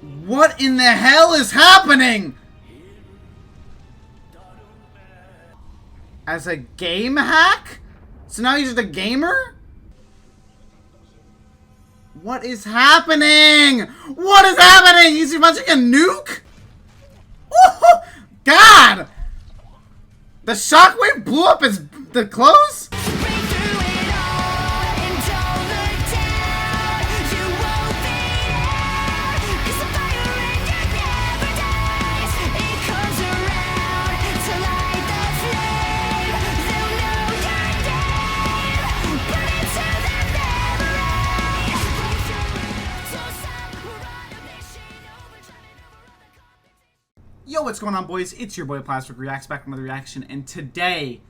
What in the hell is happening? As a game hack? So now he's just a gamer? What is happening? What is happening? Is he launching a nuke? Ooh, God! The shockwave blew up the clothes? Yo, what's going on, boys? It's your boy Plastic Reacts back with another reaction, and today,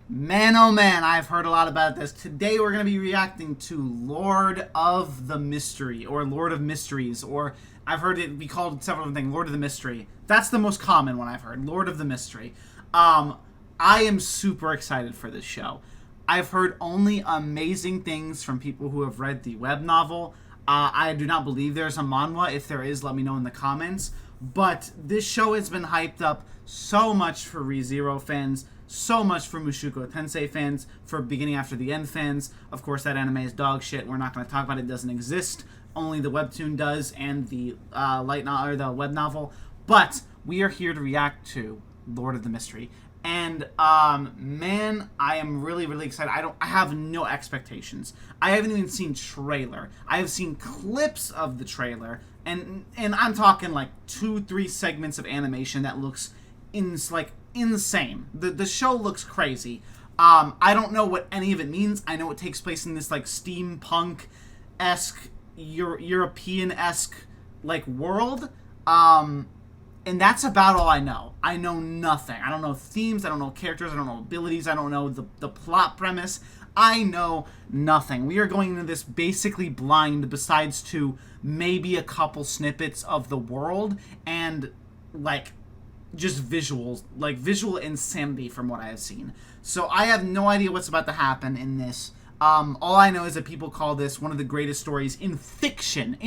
man oh man, I've heard a lot about this. Today we're going to be reacting to Lord of the Mystery, or Lord of Mysteries, or I've heard it be called several different things, Lord of the Mystery. That's the most common one I've heard, Lord of the Mystery. I am super excited for this show. I've heard only amazing things from people who have read the web novel. I do not believe there's a manhwa. If there is, let me know in the comments. But this show has been hyped up so much for ReZero fans, so much for Mushoku Tensei fans, for Beginning After the End fans. Of course, that anime is dog shit. We're not going to talk about it. It doesn't exist. Only the webtoon does, and the the web novel. But we are here to react to Lord of the Mystery. And man, I am really excited. I have no expectations. I haven't even seen trailer. I have seen clips of the trailer, and I'm talking like 2-3 segments of animation that looks insane. The show looks crazy. I don't know what any of it means. I know it takes place in this like steampunk-esque, European-esque like world. And that's about all I know. I know nothing. I don't know themes. I don't know characters. I don't know abilities. I don't know the plot premise. I know nothing. We are going into this basically blind, besides to maybe a couple snippets of the world and like just visuals, like visual insanity from what I have seen. So I have no idea what's about to happen in this. All I know is that people call this one of the greatest stories in fiction.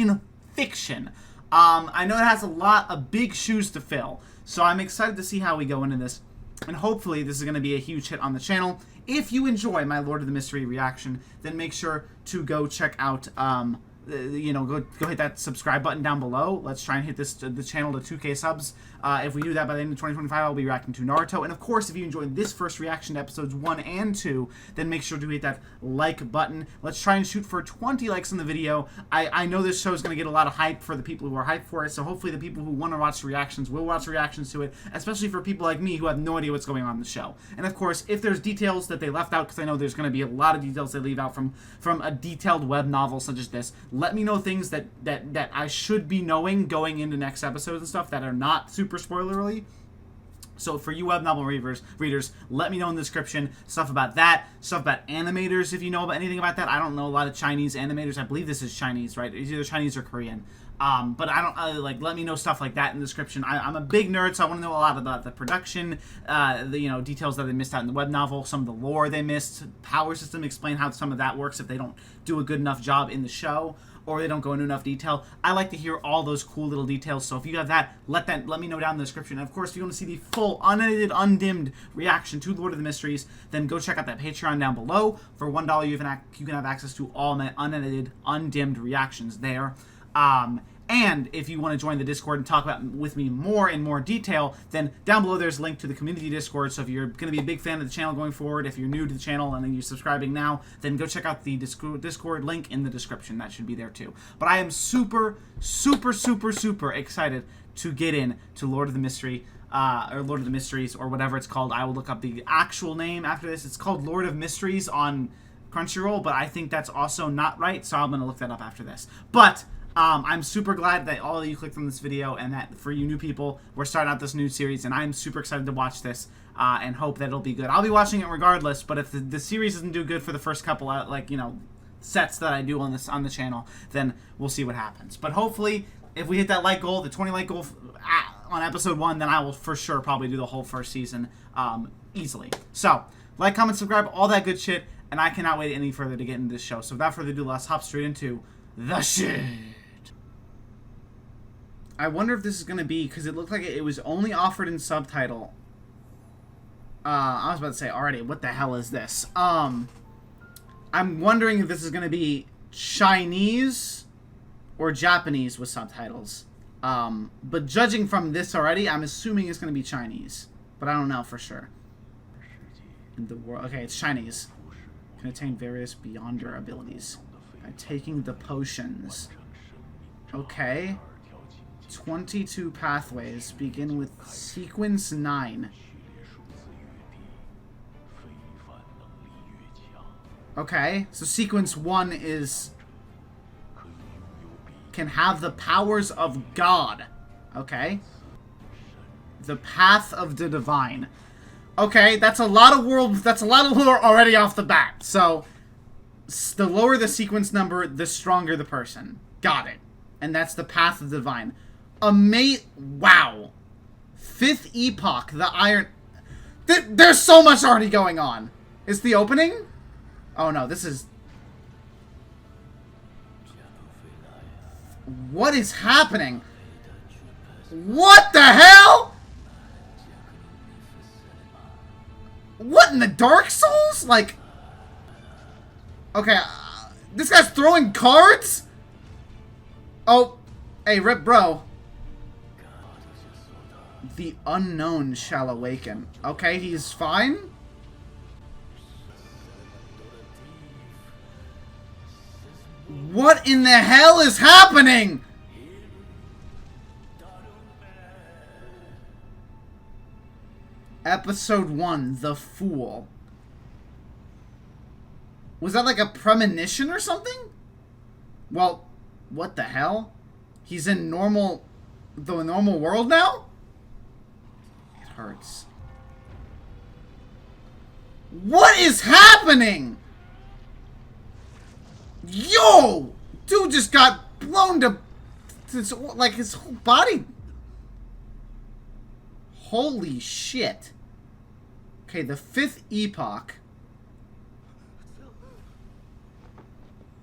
I know it has a lot of big shoes to fill, so I'm excited to see how we go into this, and hopefully this is going to be a huge hit on the channel. If you enjoy my Lord of the Mystery reaction, then make sure to go check out, go hit that subscribe button down below. Let's try and hit the channel to 2K subs. If we do that by the end of 2025, I'll be reacting to Naruto. And of course, if you enjoyed this first reaction to episodes 1 and 2, then make sure to hit that like button. Let's try and shoot for 20 likes on the video. I know this show is going to get a lot of hype for the people who are hyped for it, so hopefully the people who want to watch the reactions will watch reactions to it, especially for people like me who have no idea what's going on in the show. And of course, if there's details that they left out, because I know there's going to be a lot of details they leave out from a detailed web novel such as this, let me know things that I should be knowing going into next episodes and stuff that are not super spoilerly. So for you web novel readers, let me know in the description stuff about that, stuff about animators if you know about anything about that. I don't know a lot of Chinese animators. I believe this is Chinese, right? It's either Chinese or Korean. But I don't let me know stuff like that in the description. I'm a big nerd, so I want to know a lot about the production, details that they missed out in the web novel, some of the lore they missed, power system, explain how some of that works if they don't do a good enough job in the show, or they don't go into enough detail. I like to hear all those cool little details, so if you have that, let me know down in the description. And of course, if you want to see the full, unedited, undimmed reaction to Lord of the Mysteries, then go check out that Patreon down below. For $1, you can have access to all my unedited, undimmed reactions there. And if you want to join the Discord and talk about with me more in more detail, then down below there's a link to the community Discord. So if you're going to be a big fan of the channel going forward, if you're new to the channel and then you're subscribing now, then go check out the Discord link in the description. That should be there too. But I am super excited to get in to Lord of the Mystery, or Lord of the Mysteries, or whatever it's called. I will look up the actual name after this. It's called Lord of Mysteries on Crunchyroll, but I think that's also not right, so I'm going to look that up after this. But I'm super glad that all of you clicked on this video, and that for you new people, we're starting out this new series, and I'm super excited to watch this, and hope that it'll be good. I'll be watching it regardless, but if the series doesn't do good for the first couple, sets that I do on the channel, then we'll see what happens. But hopefully, if we hit that like goal, the 20 like goal on episode 1, then I will for sure probably do the whole first season easily. So, like, comment, subscribe, all that good shit, and I cannot wait any further to get into this show. So without further ado, let's hop straight into the shit. I wonder if this is going to be, because it looked like it was only offered in subtitle. I was about to say already, what the hell is this? I'm wondering if this is going to be Chinese or Japanese with subtitles. But judging from this already, I'm assuming it's going to be Chinese. But I don't know for sure. In the world, okay, it's Chinese. Can attain various Beyonder abilities by taking the potions. Okay. 22 pathways. Begin with sequence 9. Okay, so sequence 1 is... can have the powers of God. Okay. The path of the divine. Okay, that's a lot of lore already off the bat. So, the lower the sequence number, the stronger the person. Got it. And that's the path of the divine. Wow. 5th epoch, the iron... There's so much already going on. Is the opening? Oh no, this is... What is happening? What the hell? What in the Dark Souls? Like... Okay, this guy's throwing cards? Oh, hey, rip bro. The unknown shall awaken. Okay, he's fine? What in the hell is happening? Episode 1, The Fool. Was that like a premonition or something? Well, what the hell? He's in the normal world now? It hurts. What is happening? Yo! Dude just got blown to like his whole body. Holy shit. Okay, the 5th epoch.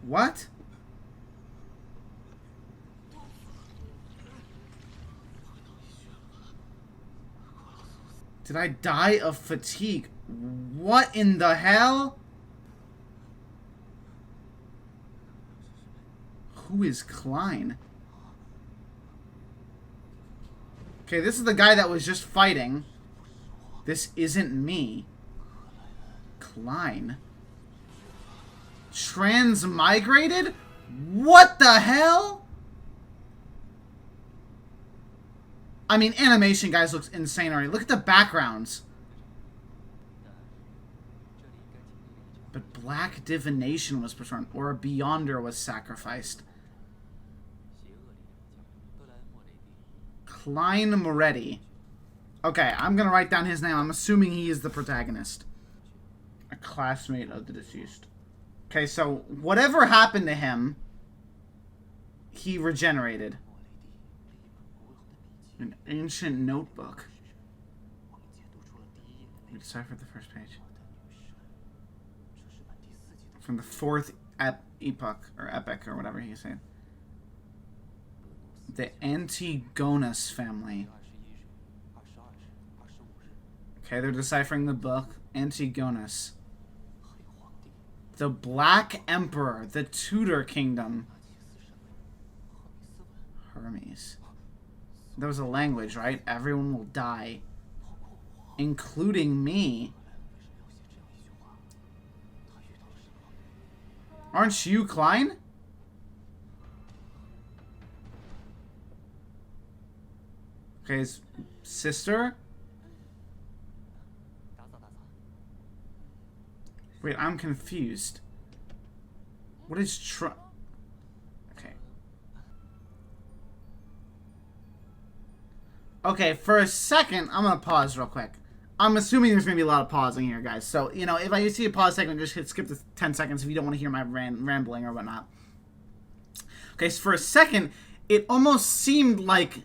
What? Did I die of fatigue? What in the hell? Who is Klein? Okay, this is the guy that was just fighting. This isn't me. Klein. Transmigrated? What the hell? I mean, animation, guys, looks insane already. Look at the backgrounds. But black divination was performed, or a Beyonder was sacrificed. Klein Moretti. Okay, I'm gonna write down his name. I'm assuming he is the protagonist. A classmate of the deceased. Okay, so whatever happened to him, he regenerated. An ancient notebook. We deciphered the first page. From the 4th epoch, or epic, or whatever he's saying. The Antigonus family. Okay, they're deciphering the book. Antigonus. The Black Emperor. The Tudor Kingdom. Hermes. There was a language, right? Everyone will die. Including me. Aren't you Klein? Okay, his sister? Wait, I'm confused. What is Okay. Okay, for a second, I'm gonna pause real quick. I'm assuming there's gonna be a lot of pausing here, guys. So, you know, if I see a pause segment, just hit skip the 10 seconds if you don't want to hear my rambling or whatnot. Okay, so for a second, it almost seemed like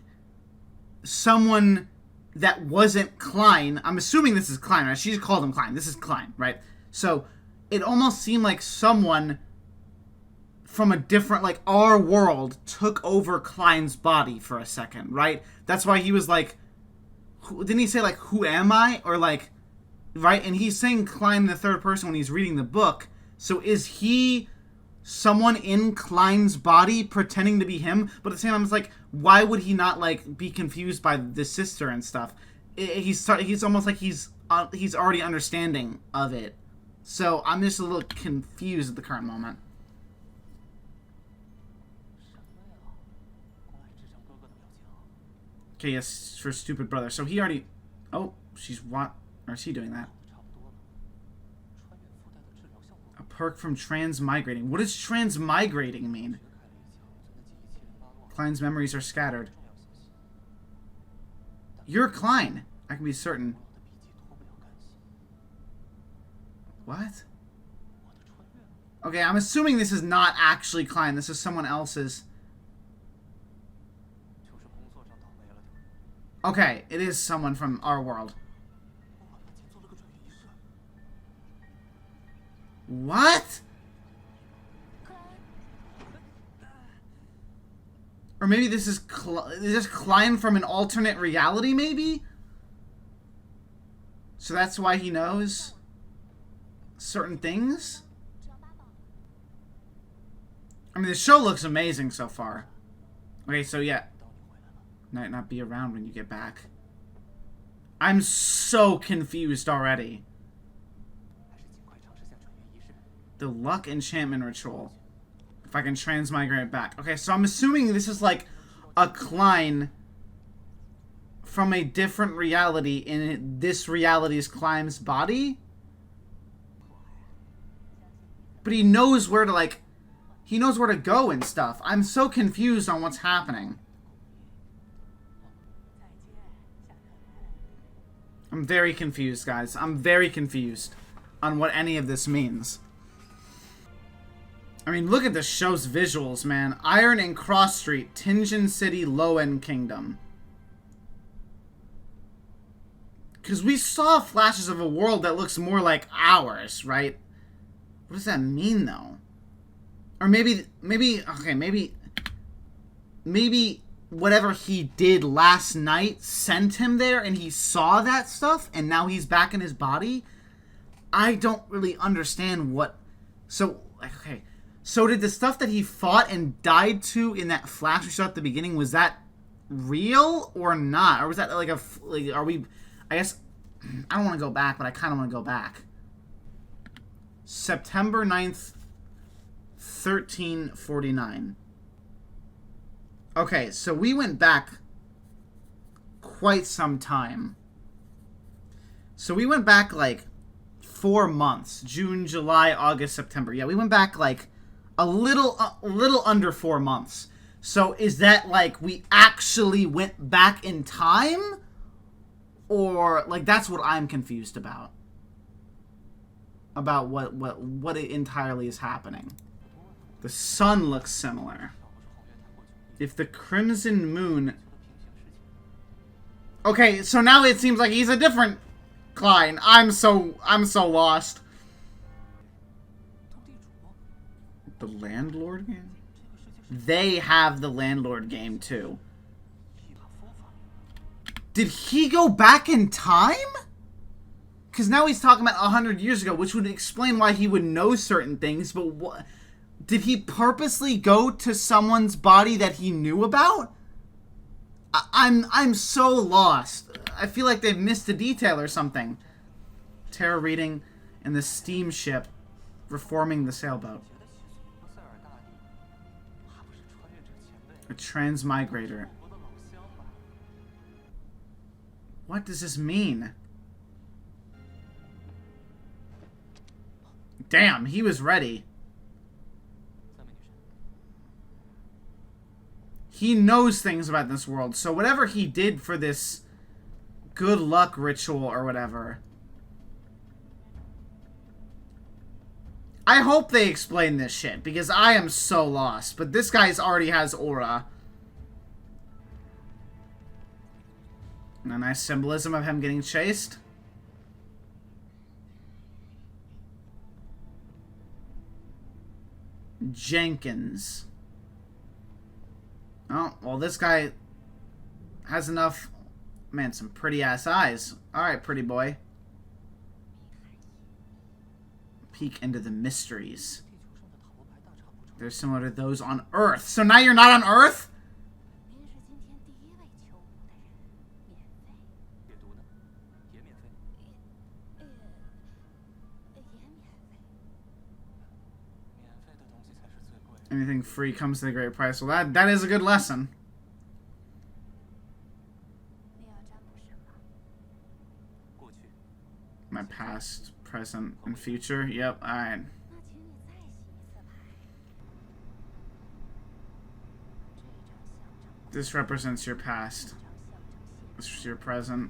someone that wasn't Klein. I'm assuming this is Klein, right? She just called him Klein. This is Klein, right? So, it almost seemed like someone from a different, like, our world took over Klein's body for a second, right? That's why he was like, didn't he say, like, who am I? Or, like, right? And he's saying Klein in the third person when he's reading the book. So is he someone in Klein's body pretending to be him? But at the same time, it's like, why would he not, like, be confused by the sister and stuff? He's almost like he's already understanding of it. So I'm just a little confused at the current moment. Okay, yes, for stupid brother. So he already... Oh, she's what? Or is he doing that? A perk from transmigrating. What does transmigrating mean? Klein's memories are scattered. You're Klein. I can be certain. What? Okay, I'm assuming this is not actually Klein. This is someone else's. Okay, it is someone from our world. What? Or maybe this is Klein from an alternate reality, maybe? So that's why he knows certain things? I mean, the show looks amazing so far. Okay, so yeah. Might not be around when you get back. I'm so confused already. The luck enchantment ritual. If I can transmigrate it back. Okay, so I'm assuming this is like a Klein from a different reality, and this reality is Klein's body? But he knows where to, like, he knows where to go and stuff. I'm so confused on what's happening. I'm very confused, guys. I'm very confused on what any of this means. I mean, look at the show's visuals, man. Iron and Cross Street, Tingen City, Low-End Kingdom. Because we saw flashes of a world that looks more like ours, right? What does that mean, though? Or maybe whatever he did last night sent him there and he saw that stuff and now he's back in his body? I don't really understand what... So, okay. So did the stuff that he fought and died to in that flash we saw at the beginning, was that real or not? Or was that like a... Like, are we... I guess... I don't want to go back, but I kind of want to go back. September 9th, 1349. Okay, so we went back quite some time. So we went back like 4 months. June, July, August, September. Yeah, we went back like a little under 4 months. So is that like we actually went back in time? Or like that's what I'm confused about. About what entirely is happening. The sun looks similar. If the Crimson Moon... Okay, so now it seems like he's a different Klein. I'm so lost. The Landlord game? They have the Landlord game too. Did he go back in time? Because now he's talking about 100 years ago, which would explain why he would know certain things, but what... Did he purposely go to someone's body that he knew about? I'm so lost. I feel like they've missed a detail or something. Tarot reading and the steamship reforming the sailboat. A transmigrator. What does this mean? Damn, he was ready. He knows things about this world, so whatever he did for this good luck ritual or whatever, I hope they explain this shit, because I am so lost. But this guy's already has aura. And a nice symbolism of him getting chased. Jenkins. Oh, well, this guy has enough... Man, some pretty-ass eyes. Alright, pretty boy. Peek into the mysteries. They're similar to those on Earth. So now you're not on Earth? Anything free comes at a great price. Well, that is a good lesson. My past, present, and future. Yep, alright. This represents your past. This is your present.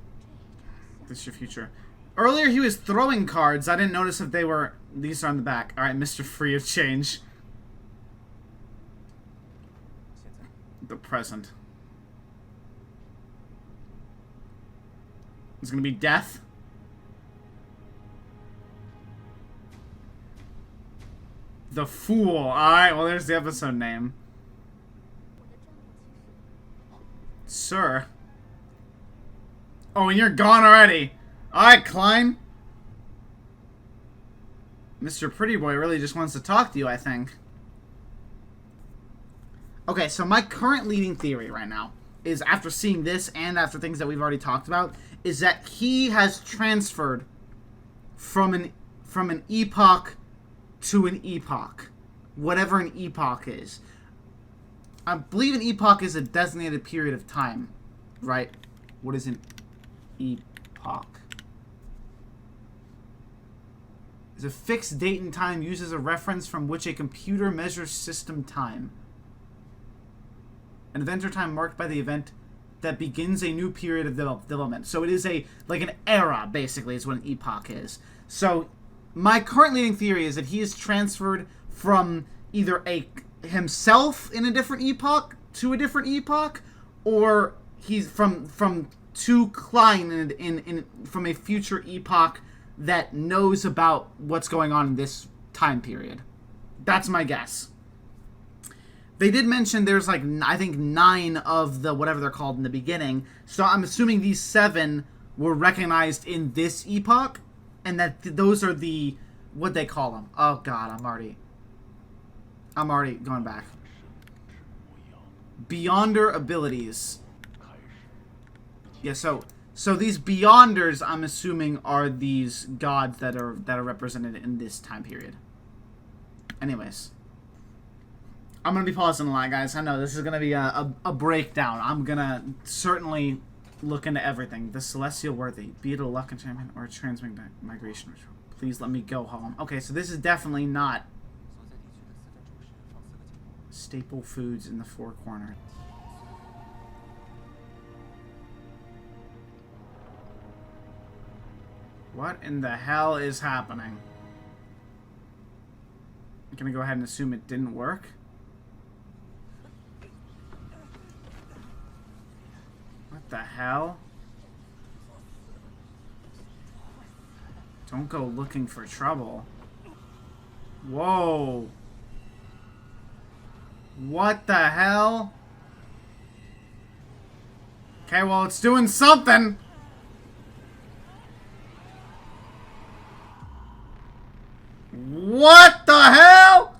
This is your future. Earlier he was throwing cards. I didn't notice if they were... These are on the back. Alright, Mr. Free of Change. The present. It's gonna be death. The Fool. Alright, well there's the episode name. Sir. Oh, and you're gone already. Alright, Klein. Mr. Pretty Boy really just wants to talk to you, I think. Okay, so my current leading theory right now is, after seeing this and after things that we've already talked about, is that he has transferred from an epoch to an epoch. Whatever an epoch is. I believe an epoch is a designated period of time, right? What is an epoch? It's a fixed date and time used as a reference from which a computer measures system time. An event or time marked by the event that begins a new period of development. So it is like an era, basically, is what an epoch is. So my current leading theory is that he is transferred from either himself in a different epoch to a different epoch, or he's from to Klein from a future epoch that knows about what's going on in this time period. That's my guess. They did mention there's like, I think 9 of the whatever they're called in the beginning. So I'm assuming these 7 were recognized in this epoch, and that those are the, what they call them. Oh God, I'm already going back. Beyonder abilities. Yeah, so these Beyonders, I'm assuming, are these gods that are represented in this time period. Anyways. I'm going to be pausing a lot, guys. I know this is going to be a breakdown. I'm going to certainly look into everything. The Celestial Worthy. Be it a luck enchantment or a transmigration ritual. Please let me go home. Okay, so this is definitely not staple foods in the 4 corners. What in the hell is happening? I'm going to go ahead and assume it didn't work. What the hell? Don't go looking for trouble. Whoa. What the hell? Okay, well, it's doing something. What the hell?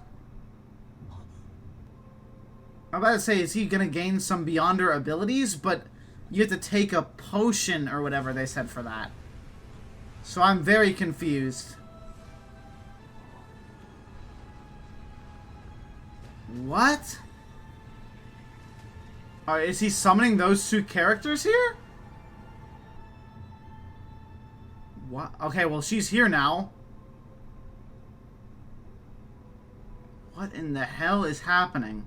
I'm about to say, is he gonna gain some Beyonder abilities? But you have to take a potion or whatever they said for that. So I'm very confused. What? Is he summoning those 2 characters here? What? Okay, well, she's here now. What in the hell is happening?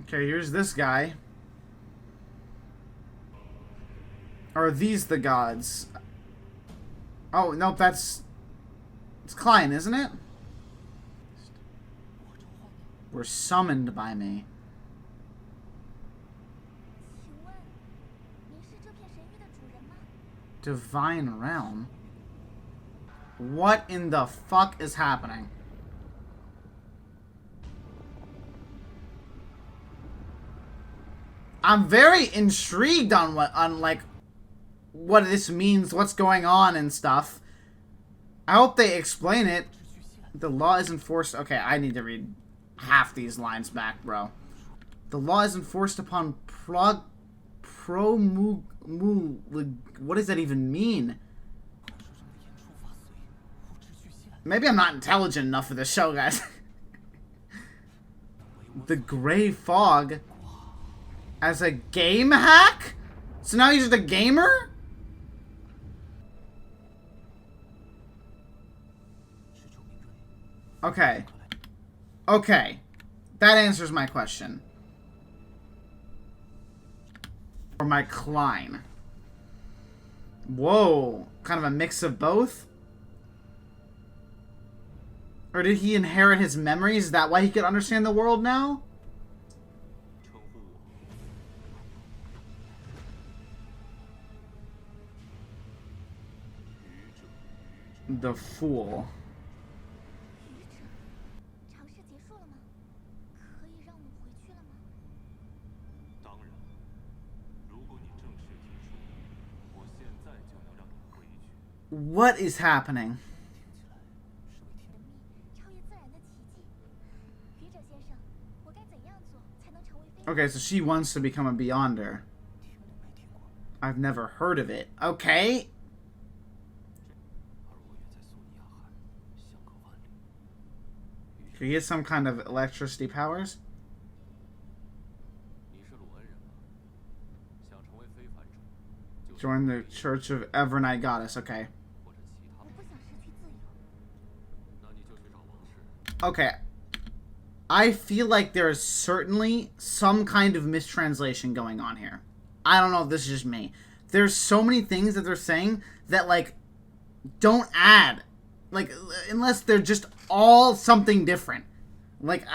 Okay, here's this guy. Are these the gods? Oh, nope, it's Klein, isn't it? Were summoned by me. Divine Realm? What in the fuck is happening? I'm very intrigued on what this means, what's going on and stuff. I hope they explain it. The law is enforced. Okay, I need to read half these lines back, bro. The law is enforced upon what does that even mean? Maybe I'm not intelligent enough for this show, guys. The gray fog as a game hack? So now he's just a gamer? Okay. Okay. That answers my question. Or my Klein. Whoa. Kind of a mix of both? Or did he inherit his memories? Is that why he could understand the world now? The Fool. What is happening? Okay, so she wants to become a Beyonder. I've never heard of it. Okay. He has some kind of electricity powers? Join the Church of Evernight Goddess. Okay. Okay. I feel like there is certainly some kind of mistranslation going on here. I don't know if this is just me. There's so many things that they're saying that, like, don't add. Like, unless they're just all something different. Like,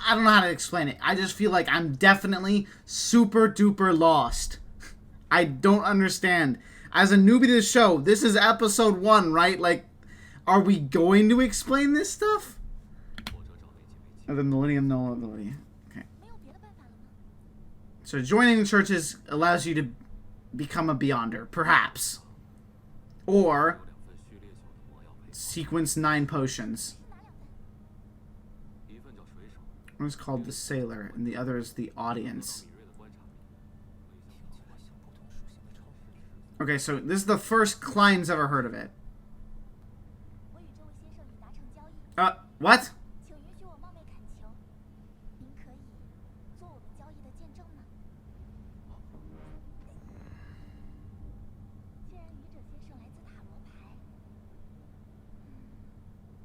I don't know how to explain it. I just feel like I'm definitely super duper lost. I don't understand. As a newbie to the show, this is episode 1, right? Like, are we going to explain this stuff? The Millennium Nobility. Okay. So joining the churches allows you to become a Beyonder, perhaps. Or sequence 9 potions. One is called the Sailor, and the other is the Audience. Okay, so this is the first Klein's ever heard of it. What?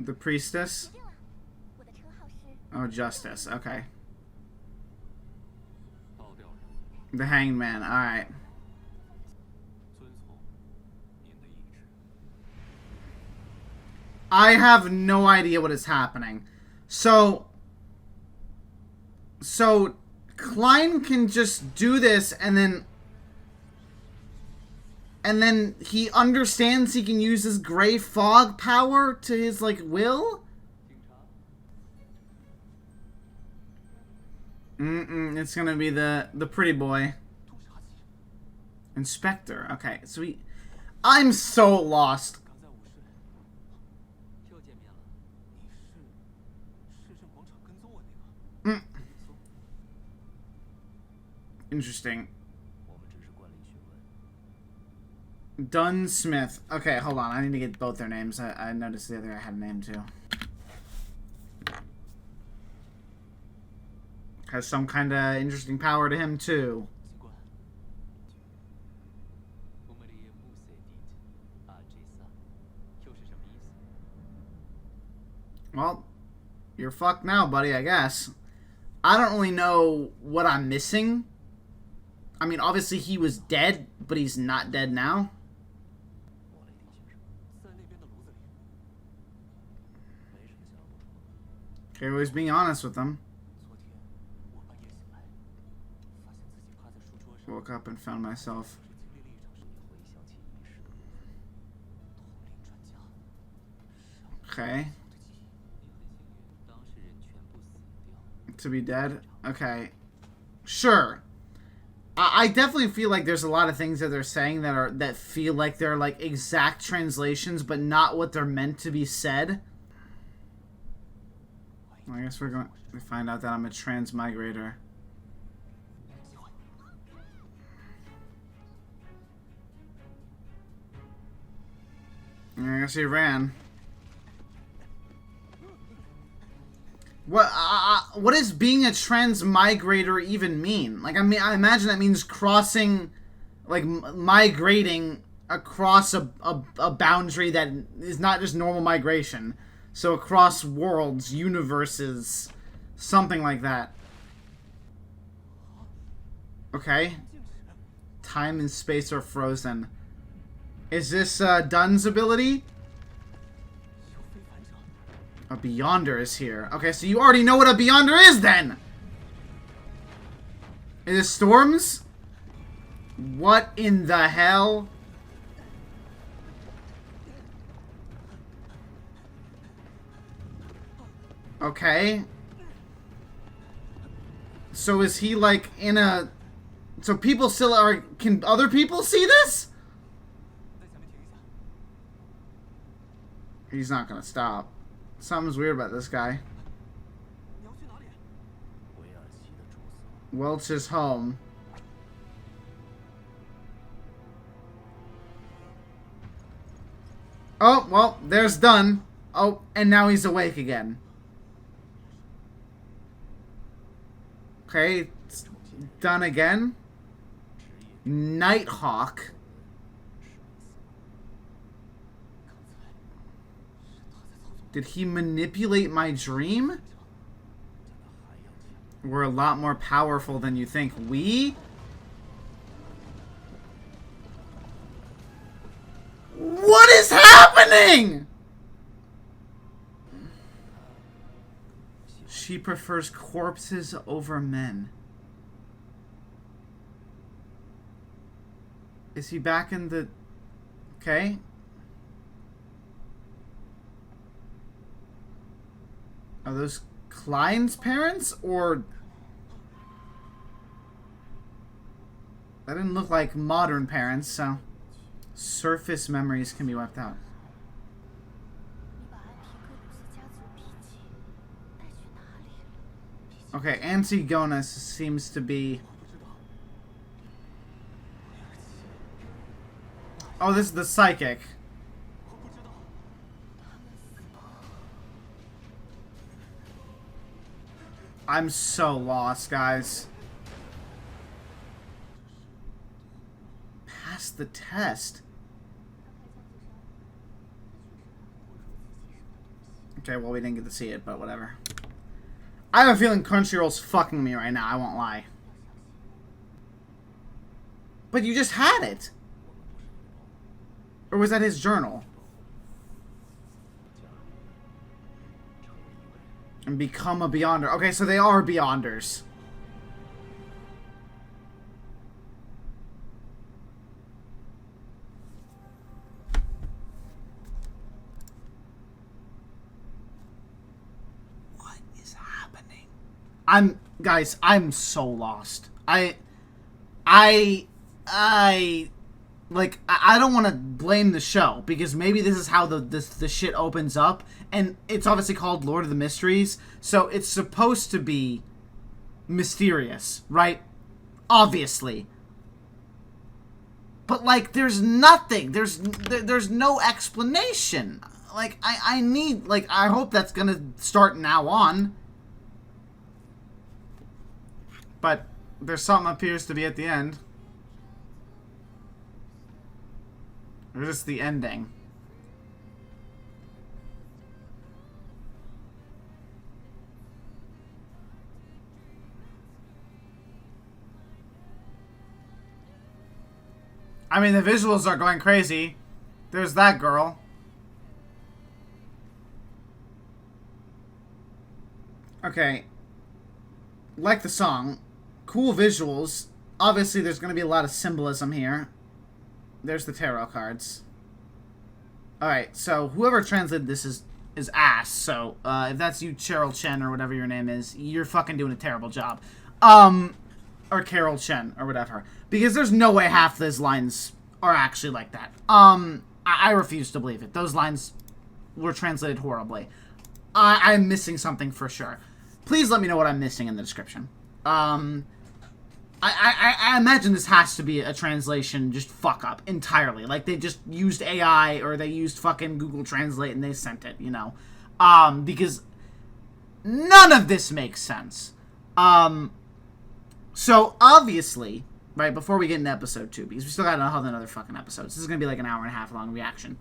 The priestess? Oh, justice. Okay. The hanged man. Alright. I have no idea what is happening. So Klein can just do this and then he understands he can use his gray fog power to his, like, will? It's gonna be the pretty boy. Inspector. Okay, so I'm so lost. Interesting. Dunn Smith. Okay, hold on. I need to get both their names. I noticed the other guy had a name too. Has some kind of interesting power to him too. Well, you're fucked now, buddy, I guess. I don't really know what I'm missing. I mean, obviously he was dead, but he's not dead now. Okay, well, he's being honest with them. Woke up and found myself. Okay. To be dead? Okay. Sure. I definitely feel like there's a lot of things that they're saying that feel like they're like exact translations, but not what they're meant to be said. Well, I guess we're going to find out that I'm a transmigrator. I guess he ran. What does being a transmigrator even mean? Like, I mean, I imagine that means crossing, like, migrating across a boundary that is not just normal migration. So across worlds, universes, something like that. Okay. Time and space are frozen. Is this Dunn's ability? A Beyonder is here. Okay, so you already know what a Beyonder is, then! Is it Storms? What in the hell? Okay. So is he, like, in a... So people still are... Can other people see this? He's not gonna stop. Something's weird about this guy. Welch is home. Oh, well, there's Dunn. Oh, and now he's awake again. Okay, it's Dunn again. Nighthawk. Did he manipulate my dream? We're a lot more powerful than you think. We? What is happening? She prefers corpses over men. Is he back in the... Okay. Are those Klein's parents, or... That didn't look like modern parents, so... Surface memories can be wiped out. Okay, Antigonus seems to be... Oh, this is the psychic. I'm so lost, guys. Pass the test. Okay, well, we didn't get to see it, but whatever. I have a feeling Crunchyroll's fucking me right now, I won't lie. But you just had it. Or was that his journal? And become a Beyonder. Okay, so they are Beyonders. What is happening? Guys, I'm so lost. I don't want to blame the show, because maybe this is how the shit opens up, and it's obviously called Lord of the Mysteries, so it's supposed to be mysterious, right? Obviously. But, like, there's nothing. There's no explanation. Like, I need, like, I hope that's gonna start now on. But there's something appears to be at the end. Or just the ending. I mean, the visuals are going crazy. There's that girl. Okay. Like the song. Cool visuals. Obviously, there's going to be a lot of symbolism here. There's the tarot cards. Alright, so whoever translated this is is ass. So, if that's you, Cheryl Chen, or whatever your name is, you're fucking doing a terrible job. Or Carol Chen, or whatever. Because there's no way half those lines are actually like that. I refuse to believe it. Those lines were translated horribly. I'm missing something for sure. Please let me know what I'm missing in the description. I imagine this has to be a translation just fuck up entirely. Like, they just used AI, or they used fucking Google Translate and they sent it, you know? Because none of this makes sense. So, obviously, right, before we get into episode 2, because we still got another fucking episode. This is going to be like an hour and a half long reaction.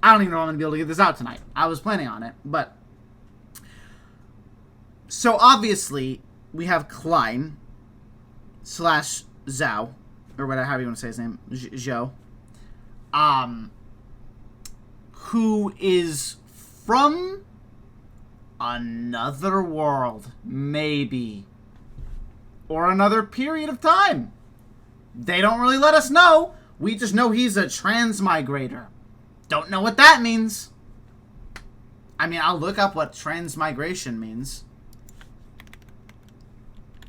I don't even know if I'm going to be able to get this out tonight. I was planning on it, but... So, obviously, we have Klein / Zhao, or whatever, however you want to say his name, Zhou, who is from another world, maybe, or another period of time. They don't really let us know. We just know he's a transmigrator. Don't know what that means. I mean, I'll look up what transmigration means.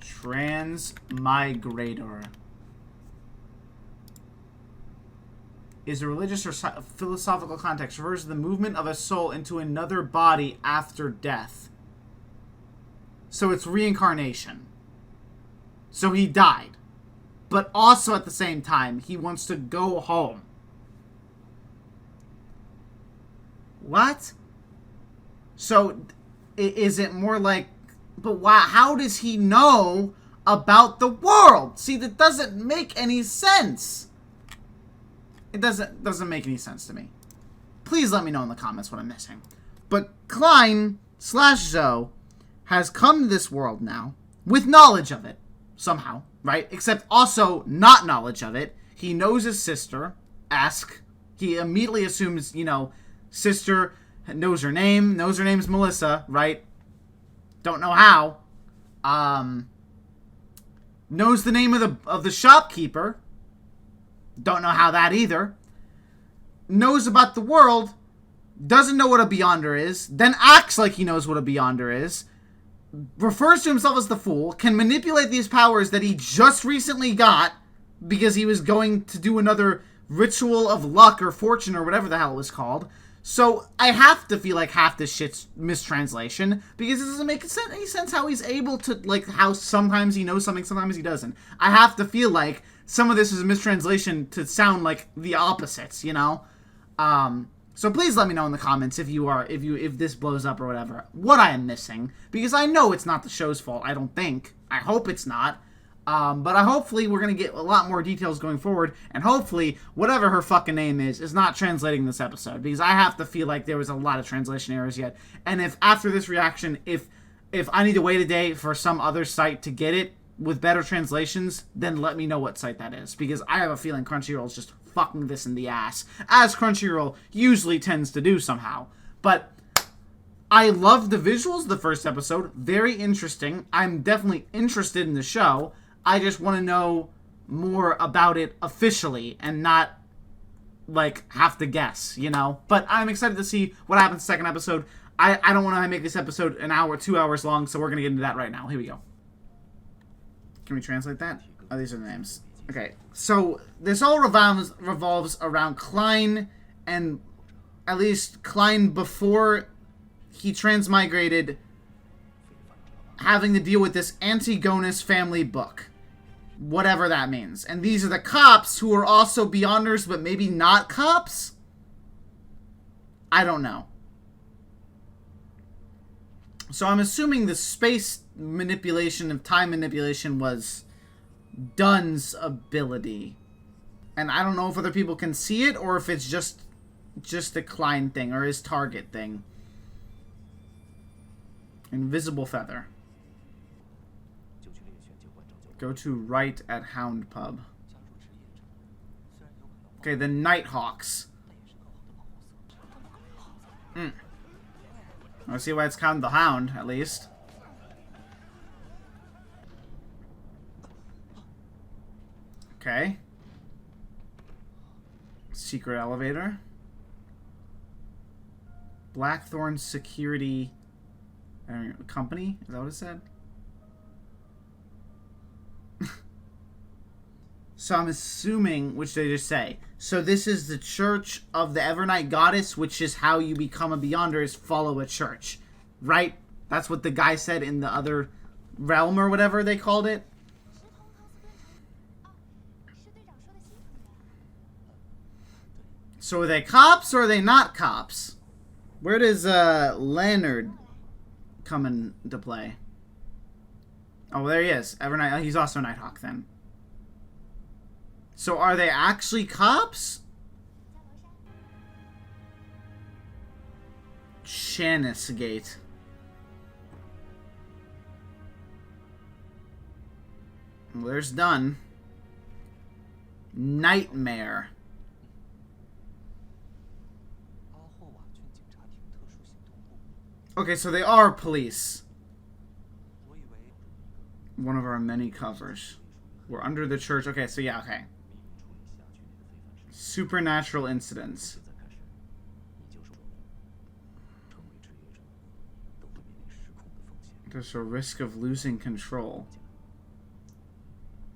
Transmigrator is a religious or philosophical context. Refers to the movement of a soul into another body after death. So it's reincarnation. So he died. But also at the same time, he wants to go home. What? So is it more like... But why, how does he know about the world? See, that doesn't make any sense. It doesn't make any sense to me. Please let me know in the comments what I'm missing. But Klein / Zhou has come to this world now with knowledge of it, somehow, right? Except also not knowledge of it. He knows his sister, Ask. He immediately assumes, you know, sister knows her name, knows her name's Melissa, right? Don't know how. Knows the name of the shopkeeper. Don't know how that either. Knows about the world. Doesn't know what a Beyonder is. Then acts like he knows what a Beyonder is. Refers to himself as the Fool. Can manipulate these powers that he just recently got because he was going to do another ritual of luck or fortune or whatever the hell it was called. So, I have to feel like half this shit's mistranslation, because it doesn't make any sense how he's able to, like, how sometimes he knows something, sometimes he doesn't. I have to feel like some of this is a mistranslation to sound like the opposites, you know? So please let me know in the comments if this blows up or whatever, what I am missing, because I know it's not the show's fault, I don't think. I hope it's not. But hopefully we're going to get a lot more details going forward, and hopefully whatever her fucking name is not translating this episode, because I have to feel like there was a lot of translation errors yet. And if after this reaction, if I need to wait a day for some other site to get it with better translations, then let me know what site that is, because I have a feeling Crunchyroll's just fucking this in the ass, as Crunchyroll usually tends to do somehow. But I loved the visuals of the first episode, very interesting. I'm definitely interested in the show. I just want to know more about it officially and not, like, have to guess, you know? But I'm excited to see what happens in the second episode. I don't want to make this episode an hour, 2 hours long, so we're going to get into that right now. Here we go. Can we translate that? Oh, these are the names. Okay, so this all revolves around Klein, and at least Klein before he transmigrated, having to deal with this Antigonus family book. Whatever that means. And these are the cops who are also Beyonders, but maybe not cops? I don't know. So I'm assuming the space manipulation of time manipulation was Dunn's ability. And I don't know if other people can see it, or if it's just a Klein thing, or his target thing. Invisible feather. Go to right at Hound Pub. Okay, the Nighthawks. I see why it's called the Hound, at least. Okay. Secret elevator. Blackthorn Security Company? Is that what it said? So I'm assuming, which they just say. So this is the Church of the Evernight Goddess, which is how you become a Beyonder, is follow a church. Right? That's what the guy said in the other realm or whatever they called it. So are they cops or are they not cops? Where does Leonard come into play? Oh, there he is. Evernight. He's also Nighthawk then. So are they actually cops? Shanice Gate. Well, there's done. Nightmare. Okay, so they are police. One of our many covers. We're under the church. Okay, so yeah, okay. Supernatural incidents. There's a risk of losing control.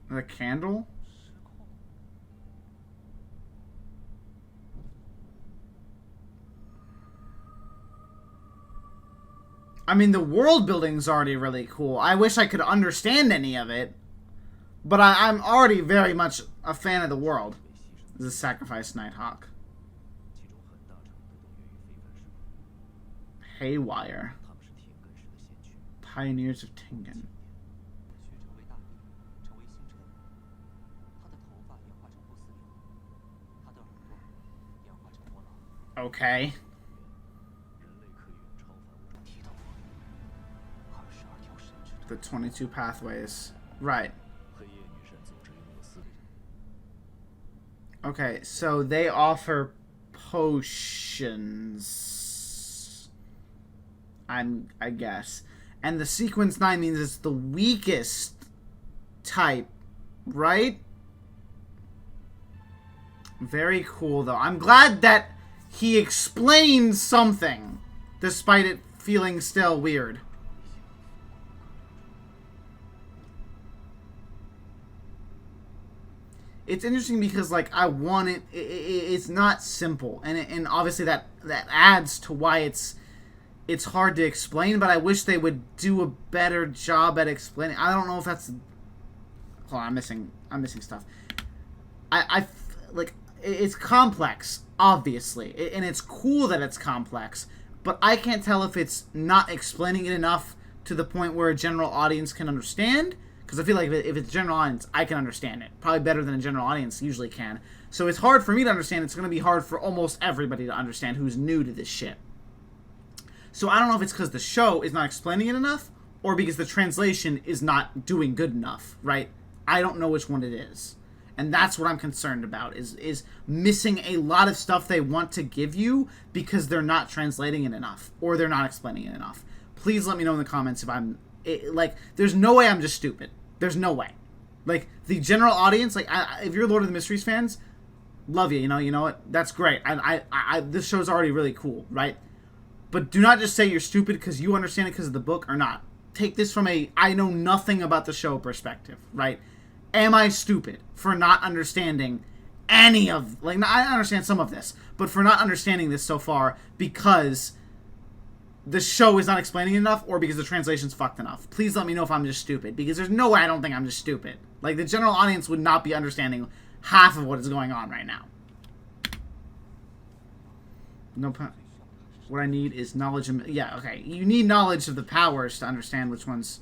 The candle? I mean, the world building's already really cool. I wish I could understand any of it. But I'm already very much a fan of the world. This is Sacrifice Nighthawk. Haywire. Pioneers of Tingen. Okay. The 22 pathways. Right. Okay, so they offer potions. I guess. And the sequence 9 means it's the weakest type, right? Very cool, though. I'm glad that he explained something, despite it feeling still weird. It's interesting because, like, I want it. It's not simple, and obviously that adds to why it's hard to explain. But I wish they would do a better job at explaining. I don't know if that's. Hold on, I'm missing stuff. Like, it's complex, obviously, and it's cool that it's complex. But I can't tell if it's not explaining it enough to the point where a general audience can understand. Because I feel like if it's a general audience, I can understand it. Probably better than a general audience usually can. So it's hard for me to understand. It's going to be hard for almost everybody to understand who's new to this shit. So I don't know if it's because the show is not explaining it enough, or because the translation is not doing good enough, right? I don't know which one it is. And that's what I'm concerned about, is missing a lot of stuff they want to give you because they're not translating it enough, or they're not explaining it enough. Please let me know in the comments if I'm... there's no way I'm just stupid. There's no way. Like, the general audience, like, if you're Lord of the Mysteries fans, love you, you know what? That's great. This show's already really cool, right? But do not just say you're stupid because you understand it because of the book or not. Take this from a I know nothing about the show perspective, right? Am I stupid for not understanding any of... Like, I understand some of this, but for not understanding this so far because... the show is not explaining enough, or because the translation's fucked enough. Please let me know if I'm just stupid, because there's no way I don't think I'm just stupid. Like, the general audience would not be understanding half of what is going on right now. No, what I need is knowledge of... Yeah, okay. You need knowledge of the powers to understand which ones...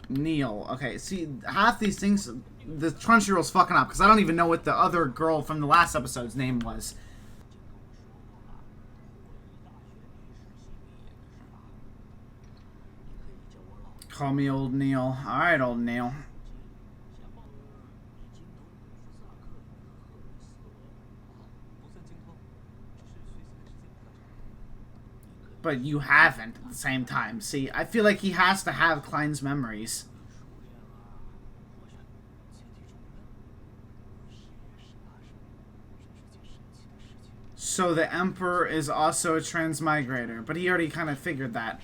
Neil. Okay, see, half these things, the Crunchyroll's fucking up, because I don't even know what the other girl from the last episode's name was. Call me Old Neil. Alright, Old Neil. But you haven't at the same time. See, I feel like he has to have Klein's memories. So the Emperor is also a transmigrator, but he already kind of figured that.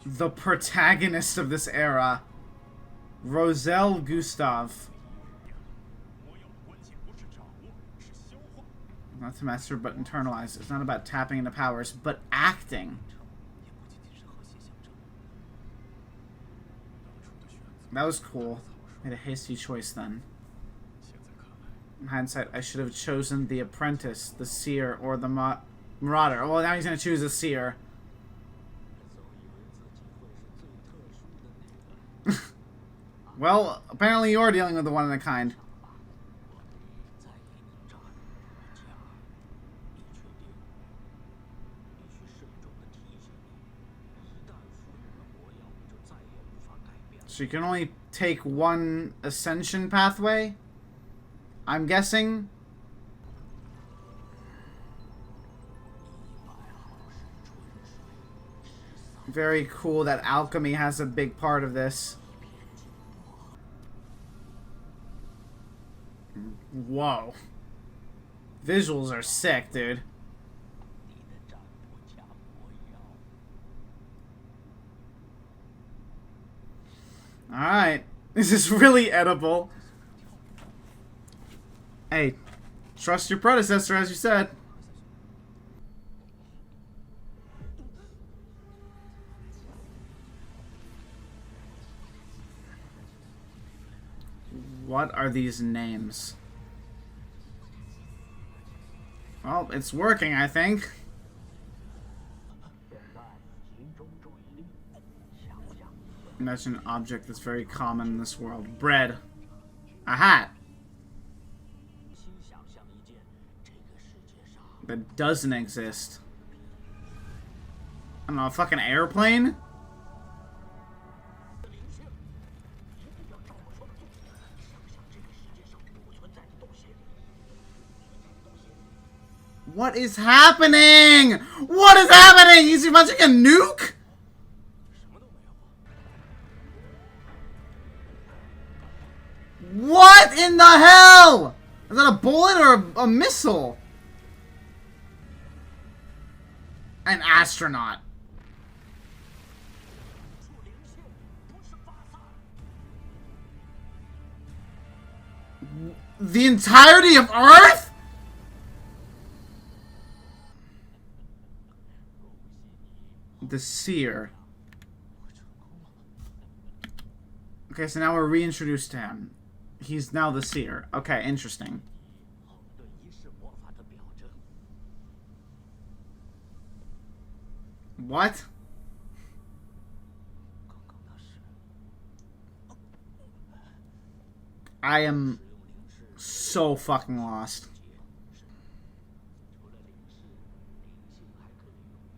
The protagonist of this era, Roselle Gustav. Not to master, but internalize. It's not about tapping into powers, but acting. That was cool. Made a hasty choice then. In hindsight, I should have chosen the apprentice, the seer, or the marauder. Well, now he's going to choose the seer. Well, apparently you're dealing with the one of a kind. So you can only take one ascension pathway? I'm guessing? Very cool that alchemy has a big part of this. Whoa. Visuals are sick, dude. Alright. This is really edible. Hey, trust your predecessor, as you said. What are these names? Well, it's working, I think. Imagine an object that's very common in this world. Bread. A hat. That doesn't exist. I don't know, a fucking airplane? What is happening? What is happening? Is he launching a nuke? What in the hell? Is that a bullet or a missile? An astronaut. The entirety of Earth? The seer. Okay, so now we're reintroduced to him. He's now the seer. Okay, interesting. What? I am so fucking lost.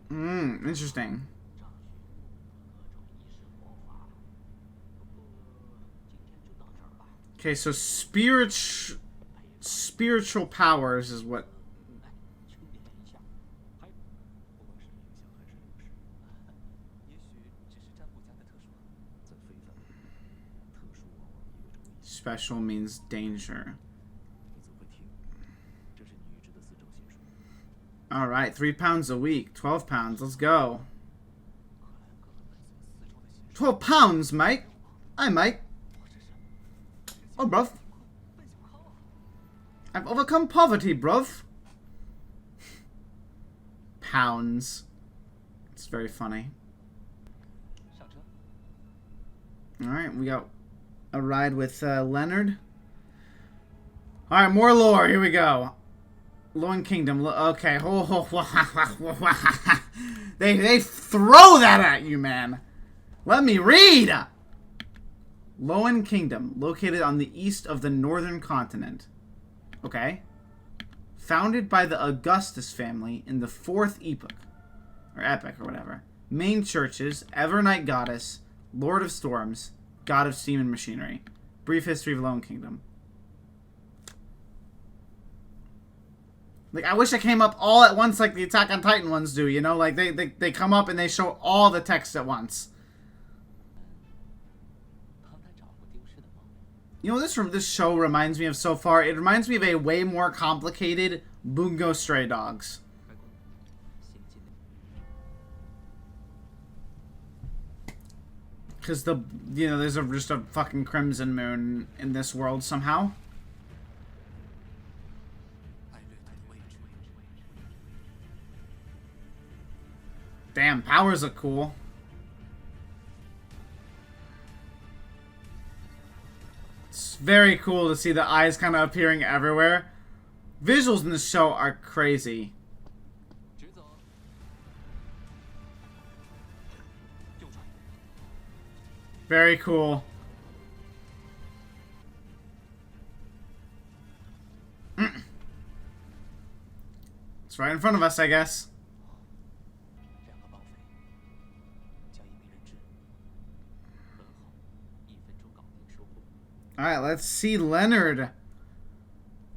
Interesting. Okay, so spiritual powers is what... Special means danger. Alright, 3 pounds a week. 12 pounds, let's go. 12 pounds, mate? Aye, mate. Oh, bruv. I've overcome poverty, bruv. Pounds. It's very funny. Alright, we got a ride with Leonard. Alright, more lore. Here we go. Lone Kingdom. Okay. They throw that at you, man. Let me read. Lowen Kingdom, located on the east of the northern continent. Okay. Founded by the Augustus family in the 4th epoch. Or epic, or whatever. Main churches, Evernight Goddess, Lord of Storms, God of Steam and Machinery. Brief history of Lowen Kingdom. Like, I wish it came up all at once like the Attack on Titan ones do, you know? Like, they come up and they show all the text at once. You know what this show reminds me of so far? It reminds me of a way more complicated Bungo Stray Dogs. Because there's just a fucking Crimson Moon in this world somehow. Damn, powers look cool. It's very cool to see the eyes kind of appearing everywhere. Visuals in this show are crazy. Very cool. It's right in front of us, I guess. Alright, let's see Leonard.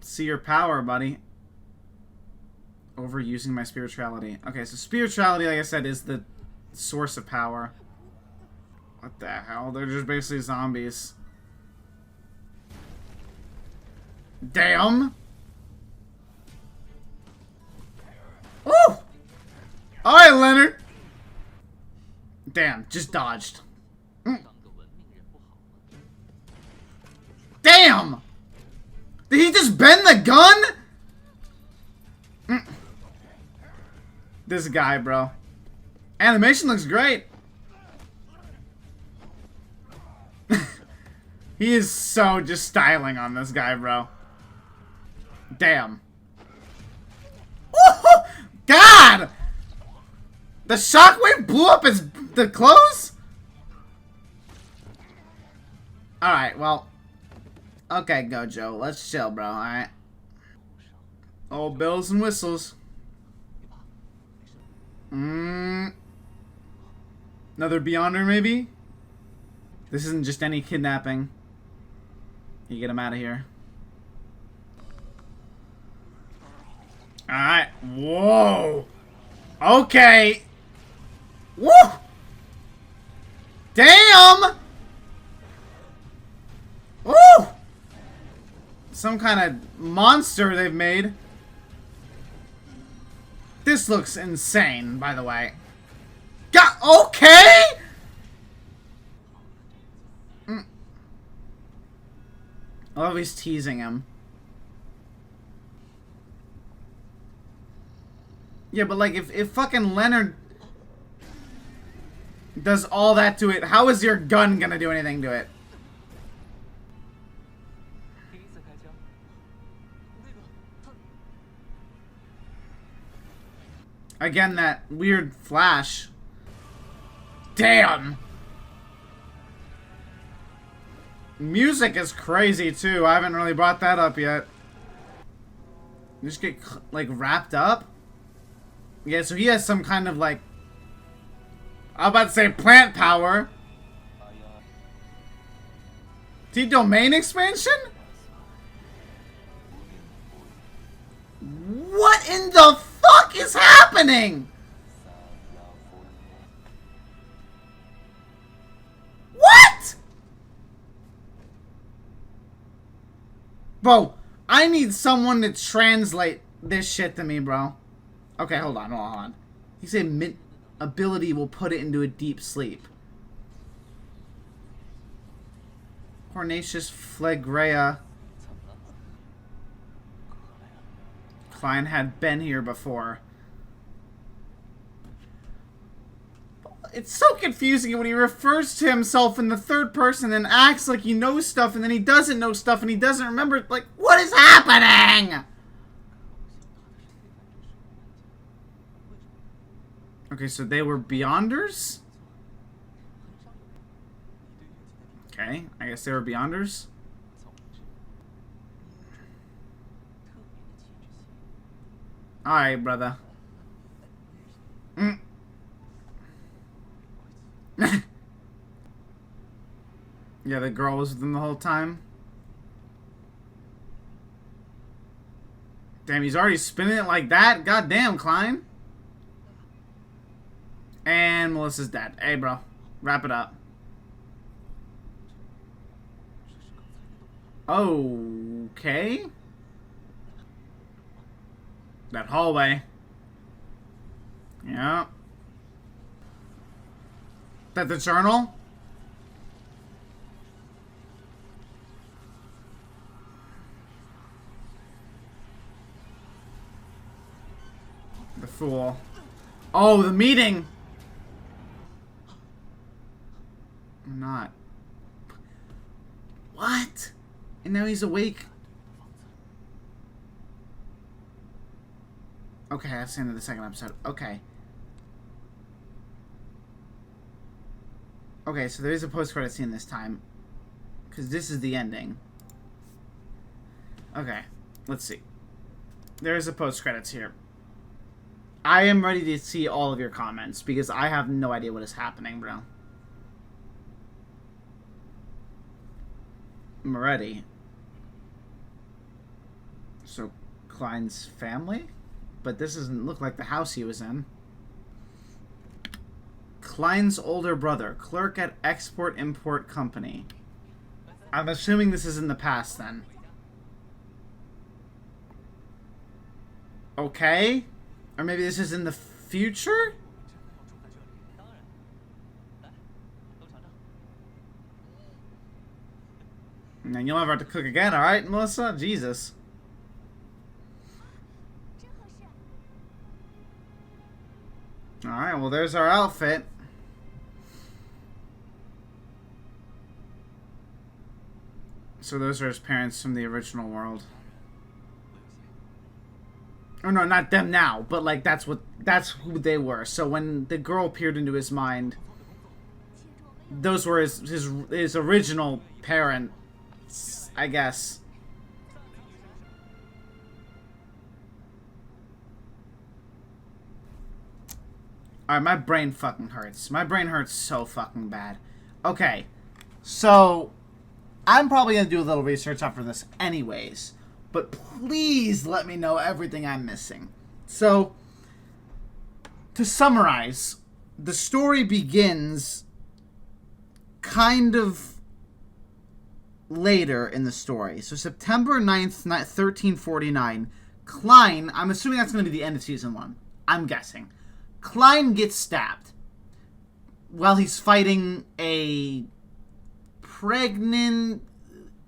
See your power, buddy. Overusing my spirituality. Okay, so spirituality, like I said, is the source of power. What the hell? They're just basically zombies. Damn! Woo! Alright, Leonard! Damn, just dodged. Damn! Did he just bend the gun? This guy, bro. Animation looks great. He is so just styling on this guy, bro. Damn. Woo! God! The shockwave blew up the clothes? Alright, well. Okay, Gojo. Let's chill, bro. Alright. Oh, bells and whistles. Another Beyonder, maybe? This isn't just any kidnapping. You get him out of here. Alright. Whoa. Okay. Woo! Damn! Woo! Some kind of monster they've made. This looks insane, by the way. God, okay! I love he's teasing him. Yeah, but like, if fucking Leonard does all that to it, how is your gun gonna do anything to it? Again, that weird flash. Damn! Music is crazy, too. I haven't really brought that up yet. You just get, like, wrapped up? Yeah, so he has some kind of, like... I was about to say plant power. T-Domain expansion? What in the fuck is happening? What? Bro, I need someone to translate this shit to me, bro. Okay, hold on. He said ability will put it into a deep sleep. Hornacious Phlegrea. Klein had been here before. It's so confusing when he refers to himself in the third person and acts like he knows stuff and then he doesn't know stuff and he doesn't remember. Like, what is happening? Okay, so they were Beyonders? Okay, I guess they were Beyonders. Alright, brother. Yeah, the girl was with him the whole time. Damn, he's already spinning it like that? Goddamn, Klein. And Melissa's dead. Hey, bro. Wrap it up. Okay. That hallway. Yeah. That the journal? The fool. Oh, the meeting! I'm not. What? And now he's awake? Okay, that's the end of the second episode. Okay. Okay, so there is a post-credit scene this time. Because this is the ending. Okay, let's see. There is a post-credits here. I am ready to see all of your comments, because I have no idea what is happening, bro. I'm ready. So, Klein's family? But this doesn't look like the house he was in. Klein's older brother, clerk at Export-Import Company. I'm assuming this is in the past, then. Okay. Or maybe this is in the future? And you'll never have to cook again, alright, Melissa? Jesus. Alright, well, there's our outfit. So those are his parents from the original world. Oh no, not them now, but like that's who they were. So when the girl peered into his mind, those were his original parents, I guess. Alright, my brain fucking hurts. My brain hurts so fucking bad. Okay, so I'm probably going to do a little research after this anyways, but please let me know everything I'm missing. So, to summarize, the story begins kind of later in the story. So September 9th, 1349, Klein, I'm assuming that's going to be the end of Season 1. I'm guessing. Klein gets stabbed while he's fighting a pregnant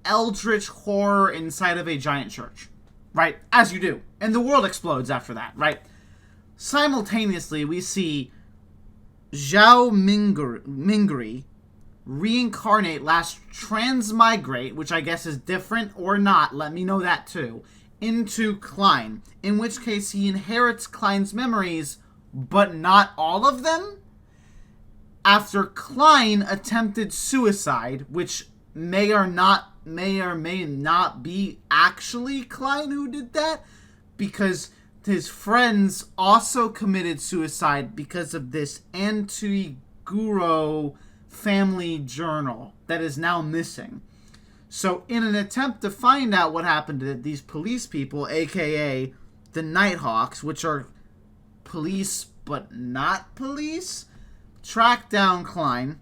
eldritch horror inside of a giant church. Right? As you do. And the world explodes after that, right? Simultaneously, we see Zhao Mingri reincarnate / transmigrate, which I guess is different or not, let me know that too, into Klein. In which case he inherits Klein's memories, but not all of them? After Klein attempted suicide, which may or may not be actually Klein who did that, because his friends also committed suicide because of this Antiguro family journal that is now missing. So in an attempt to find out what happened to these police people, aka the Nighthawks, which are police but not police, track down Klein,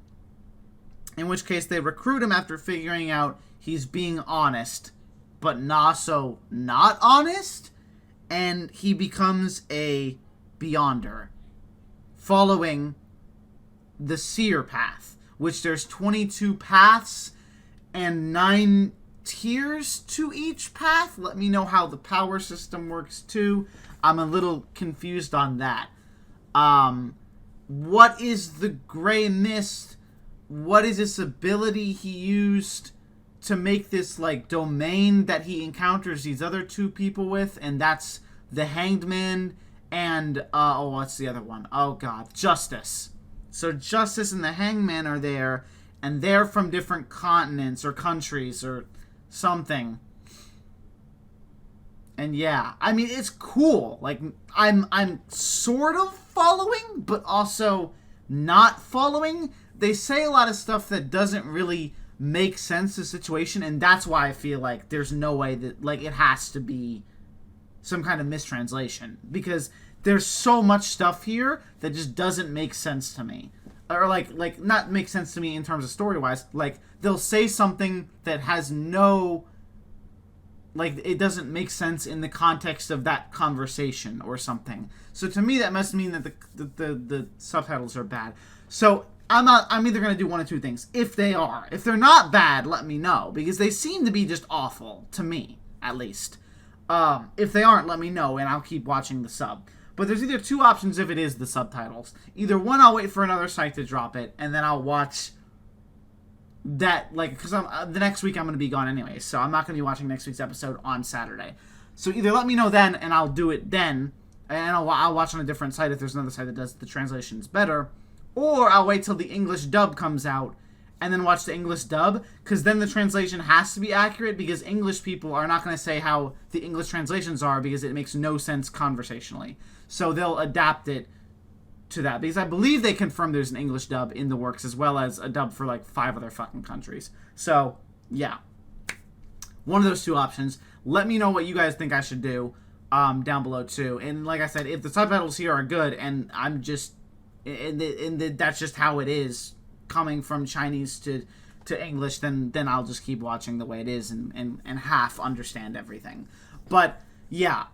in which case they recruit him after figuring out he's being honest but also not honest, and he becomes a Beyonder, following the Seer path, which there's 22 paths and 9 tiers to each path. Let me know how the power system works too. I'm a little confused on that. What is the gray mist? What is this ability he used to make this, like, domain that he encounters these other 2 people with? And that's the Hanged Man and, what's the other one? Oh, God. Justice. So Justice and the Hangman are there, and they're from different continents or countries or something. And yeah, I mean, it's cool. Like, I'm sort of following, but also not following. They say a lot of stuff that doesn't really make sense to the situation, and that's why I feel like there's no way that, like, it has to be some kind of mistranslation, because there's so much stuff here that just doesn't make sense to me. Or, like not make sense to me in terms of story-wise. Like, they'll say something that has no like, it doesn't make sense in the context of that conversation or something. So to me, that must mean that the subtitles are bad. So I'm either going to do one of two things. If they're not bad, let me know, because they seem to be just awful, to me, at least. If they aren't, let me know, and I'll keep watching the sub. But there's either two options if it is the subtitles. Either one, I'll wait for another site to drop it, and then I'll watch that, like, because the next week I'm going to be gone anyway, so I'm not going to be watching next week's episode on Saturday. So either let me know then, and I'll do it then, and I'll watch on a different site if there's another site that does the translations better, or I'll wait till the English dub comes out, and then watch the English dub, because then the translation has to be accurate, because English people are not going to say how the English translations are, because it makes no sense conversationally. So they'll adapt it to that, because I believe they confirmed there's an English dub in the works, as well as a dub for like 5 other fucking countries. So yeah, one of those two options. Let me know what you guys think I should do down below too. And like I said, if the subtitles here are good and I'm just that's just how it is coming from Chinese to English, then I'll just keep watching the way it is and half understand everything. But yeah,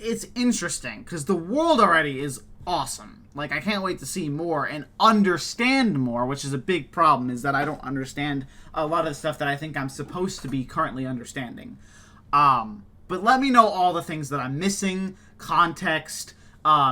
it's interesting because the world already is awesome. Like, I can't wait to see more and understand more, which is a big problem, is that I don't understand a lot of the stuff that I think I'm supposed to be currently understanding. But let me know all the things that I'm missing, context,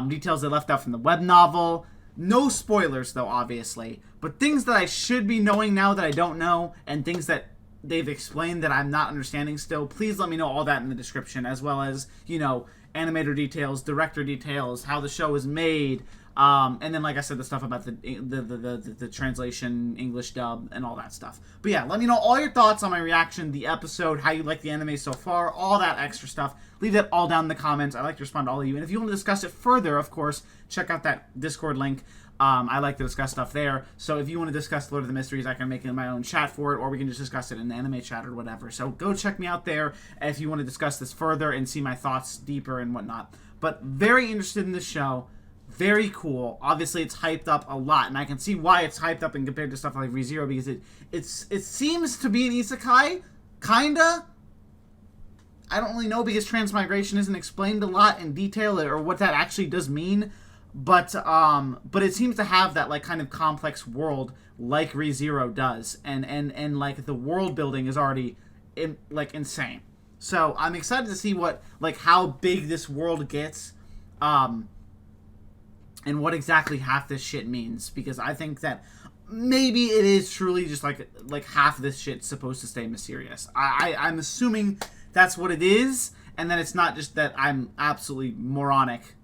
details they left out from the web novel. No spoilers, though, obviously, but things that I should be knowing now that I don't know, and things that they've explained that I'm not understanding still. Please let me know all that in the description, as well as, you know, animator details, director details, how the show is made, and then, like I said, the stuff about the translation, English dub, and all that stuff. But yeah, let me know all your thoughts on my reaction, the episode, how you like the anime so far, all that extra stuff. Leave that all down in the comments. I like to respond to all of you. And if you want to discuss it further, of course, check out that Discord link. I like to discuss stuff there. So if you want to discuss Lord of the Mysteries, I can make my own chat for it, or we can just discuss it in the anime chat or whatever. So go check me out there if you want to discuss this further and see my thoughts deeper and whatnot. But very interested in this show. Very cool. Obviously, it's hyped up a lot, and I can see why it's hyped up and compared to stuff like ReZero, because it seems to be an isekai, kinda. I don't really know, because transmigration isn't explained a lot in detail, or what that actually does mean. But it seems to have that, like, kind of complex world like ReZero does, and like the world building is already insane. So I'm excited to see how big this world gets, and what exactly half this shit means, because I think that maybe it is truly just like half this shit's supposed to stay mysterious. I'm assuming that's what it is, and then it's not just that I'm absolutely moronic,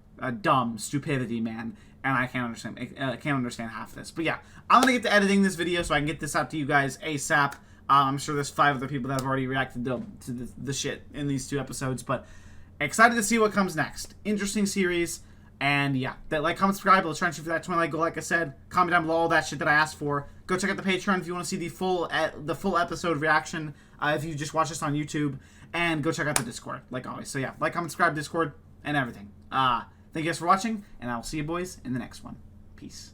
dumb, stupidity, man, and I can't understand half this. But yeah, I'm gonna get to editing this video so I can get this out to you guys ASAP. I'm sure there's 5 other people that have already reacted to the shit in these 2 episodes, but excited to see what comes next. Interesting series. And yeah, like, comment, subscribe. Let's try and shoot for that 20 like goal, like I said. Comment down below all that shit that I asked for. Go check out the Patreon if you want to see the full episode reaction, if you just watch this on YouTube. And go check out the Discord, like always. So yeah, like, comment, subscribe, Discord, and everything. Thank you guys for watching, and I will see you boys in the next one. Peace.